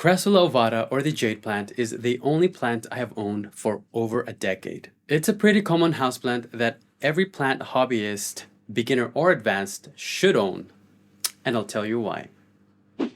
Crassula Ovata, or the jade plant, is the only plant I have owned for over a decade. It's a pretty common houseplant that every plant hobbyist, beginner or advanced, should own. And I'll tell you why.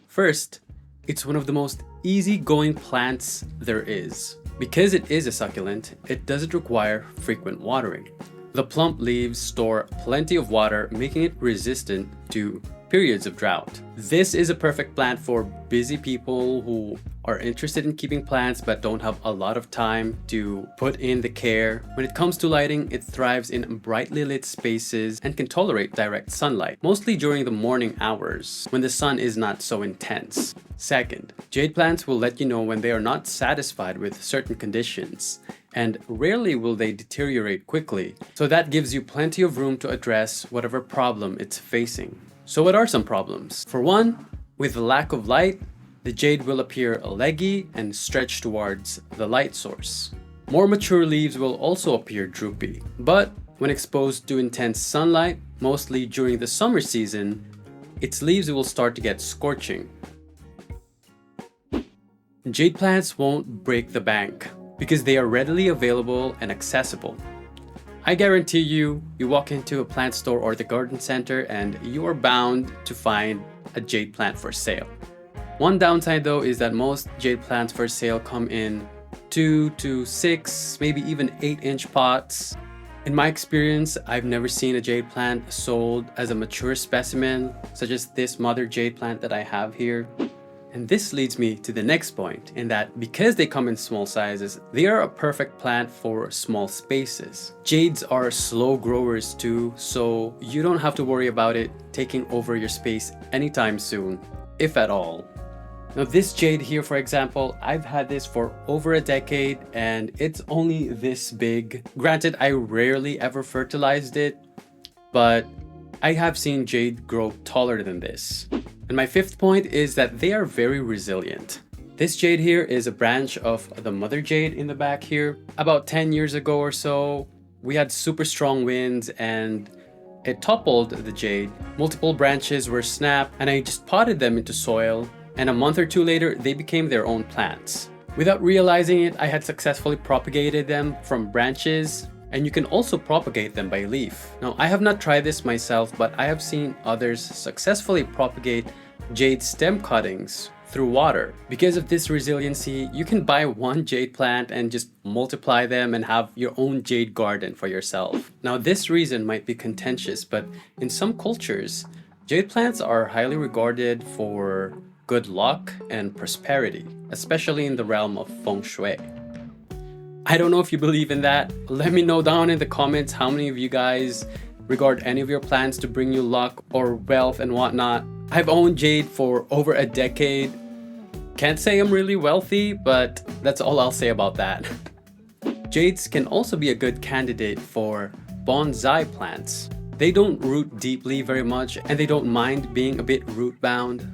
First, it's one of the most easygoing plants there is. Because it is a succulent, it doesn't require frequent watering. The plump leaves store plenty of water, making it resistant to periods of drought. This is a perfect plant for busy people who are interested in keeping plants but don't have a lot of time to put in the care. When it comes to lighting, it thrives in brightly lit spaces and can tolerate direct sunlight, mostly during the morning hours when the sun is not so intense. Second, jade plants will let you know when they are not satisfied with certain conditions, and rarely will they deteriorate quickly, so that gives you plenty of room to address whatever problem it's facing. So what are some problems? For one, with the lack of light, the jade will appear leggy and stretch towards the light source. More mature leaves will also appear droopy, but when exposed to intense sunlight, mostly during the summer season, its leaves will start to get scorching. Jade plants won't break the bank because they are readily available and accessible. I guarantee you walk into a plant store or the garden center and you are bound to find a jade plant for sale. One downside though is that most jade plants for sale come in 2 to 6, maybe even 8-inch pots. In my experience, I've never seen a jade plant sold as a mature specimen, such as this mother jade plant that I have here. And this leads me to the next point, in that because they come in small sizes, they are a perfect plant for small spaces. Jades are slow growers too, so you don't have to worry about it taking over your space anytime soon, if at all. Now this jade here, for example, I've had this for over a decade and it's only this big. Granted, I rarely ever fertilized it, but I have seen jade grow taller than this. And my fifth point is that they are very resilient. This jade here is a branch of the mother jade in the back here. About 10 years ago or so, we had super strong winds and it toppled the jade. Multiple branches were snapped and I just potted them into soil, and a month or two later, they became their own plants. Without realizing it, I had successfully propagated them from branches, and you can also propagate them by leaf. Now, I have not tried this myself, but I have seen others successfully propagate jade stem cuttings through water. Because of this resiliency, you can buy one jade plant and just multiply them and have your own jade garden for yourself. Now, this reason might be contentious, but in some cultures, jade plants are highly regarded for good luck and prosperity, especially in the realm of feng shui. I don't know if you believe in that. Let me know down in the comments how many of you guys regard any of your plants to bring you luck or wealth and whatnot. I've owned jade for over a decade. Can't say I'm really wealthy, but that's all I'll say about that. Jades can also be a good candidate for bonsai plants. They don't root deeply very much and they don't mind being a bit root bound.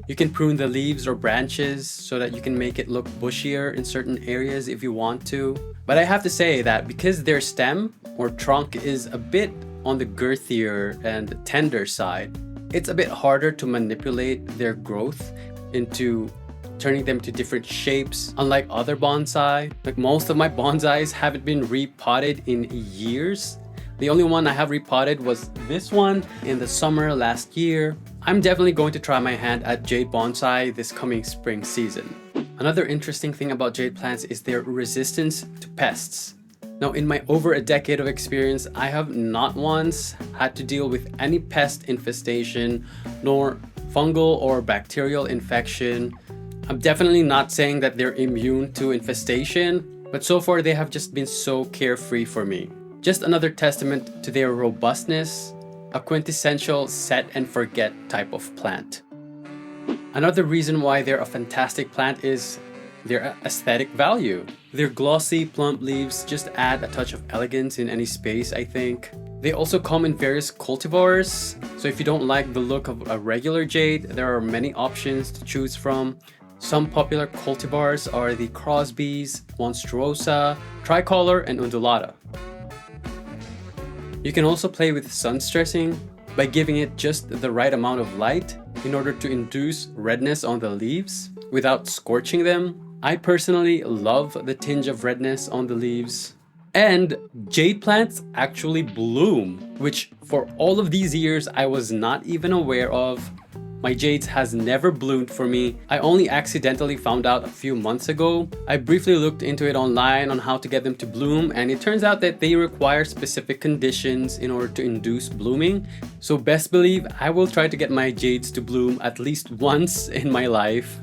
You can prune the leaves or branches so that you can make it look bushier in certain areas if you want to. But I have to say that because their stem or trunk is a bit on the girthier and tender side, it's a bit harder to manipulate their growth into turning them to different shapes, unlike other bonsai. Like most of my bonsais haven't been repotted in years. The only one I have repotted was this one in the summer last year. I'm definitely going to try my hand at jade bonsai this coming spring season. Another interesting thing about jade plants is their resistance to pests. Now, in my over a decade of experience, I have not once had to deal with any pest infestation, nor fungal or bacterial infection. I'm definitely not saying that they're immune to infestation, but so far they have just been so carefree for me. Just another testament to their robustness, a quintessential set and forget type of plant. Another reason why they're a fantastic plant is their aesthetic value. Their glossy, plump leaves just add a touch of elegance in any space, I think. They also come in various cultivars, so if you don't like the look of a regular jade, there are many options to choose from. Some popular cultivars are the Crosby's, Monstruosa, Tricolor, and Undulata. You can also play with sun stressing by giving it just the right amount of light in order to induce redness on the leaves. without scorching them. I personally love the tinge of redness on the leaves. And jade plants actually bloom, which for all of these years I was not even aware of. My jades has never bloomed for me. I only accidentally found out a few months ago. I briefly looked into it online on how to get them to bloom, and it turns out that they require specific conditions in order to induce blooming. So best believe I will try to get my jades to bloom at least once in my life.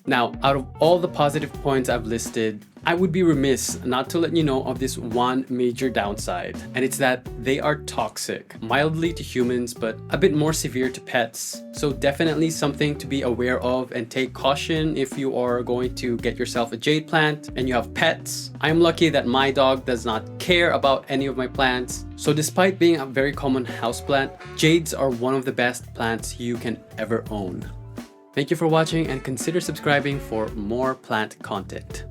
Now, out of all the positive points I've listed, I would be remiss not to let you know of this one major downside, and it's that they are toxic, mildly to humans but a bit more severe to pets. So definitely something to be aware of, and take caution if you are going to get yourself a jade plant and you have pets. I'm lucky that my dog does not care about any of my plants. So despite being a very common houseplant, jades are one of the best plants you can ever own. Thank you for watching, and consider subscribing for more plant content.